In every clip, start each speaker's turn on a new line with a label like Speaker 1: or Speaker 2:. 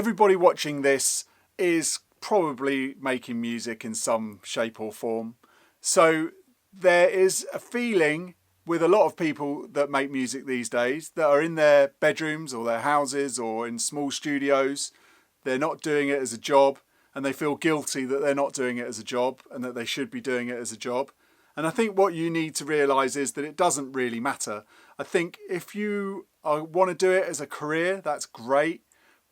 Speaker 1: everybody watching this is probably making music in some shape or form. So there is a feeling with a lot of people that make music these days that are in their bedrooms or their houses or in small studios. They're not doing it as a job, and they feel guilty that they're not doing it as a job and that they should be doing it as a job. And I think what you need to realise is that it doesn't really matter. I think if you want to do it as a career, that's great,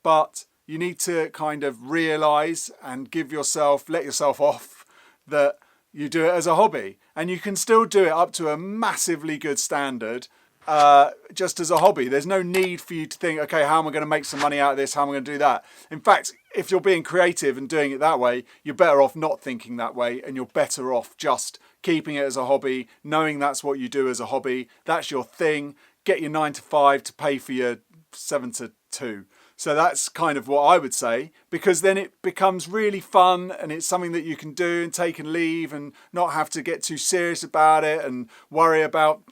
Speaker 1: but you need to kind of realise and let yourself off that you do it as a hobby. And you can still do it up to a massively good standard just as a hobby. There's no need for you to think, okay, how am I going to make some money out of this? How am I going to do that? In fact, if you're being creative and doing it that way, you're better off not thinking that way, and you're better off just keeping it as a hobby, knowing that's what you do as a hobby. That's your thing. Get your 9 to 5 to pay for your 7 to 2. So that's kind of what I would say, because then it becomes really fun and it's something that you can do and take and leave and not have to get too serious about it and worry about,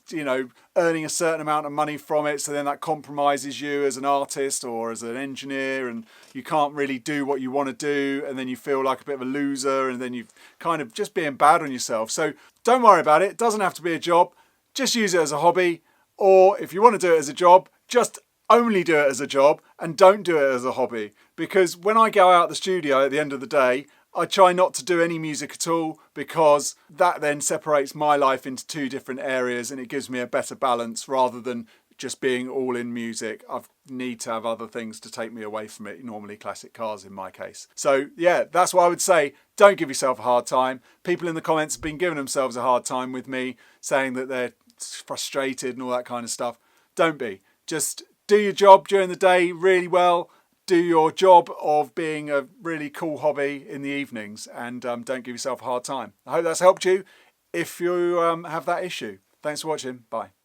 Speaker 1: earning a certain amount of money from it. So then that compromises you as an artist or as an engineer, and you can't really do what you want to do, and then you feel like a bit of a loser, and then you've kind of just being bad on yourself. So don't worry about it. It doesn't have to be a job. Just use it as a hobby. Or if you want to do it as a job, just only do it as a job and don't do it as a hobby. Because when I go out the studio at the end of the day, I try not to do any music at all, because that then separates my life into two different areas and it gives me a better balance rather than just being all in music. I need to have other things to take me away from it, normally classic cars in my case. So yeah, that's what I would say. Don't give yourself a hard time. People in the comments have been giving themselves a hard time with me, saying that they're frustrated and all that kind of stuff. Don't be. Just do your job during the day really well. Do your job of being a really cool hobby in the evenings, and don't give yourself a hard time. I hope that's helped you if you have that issue. Thanks for watching. Bye.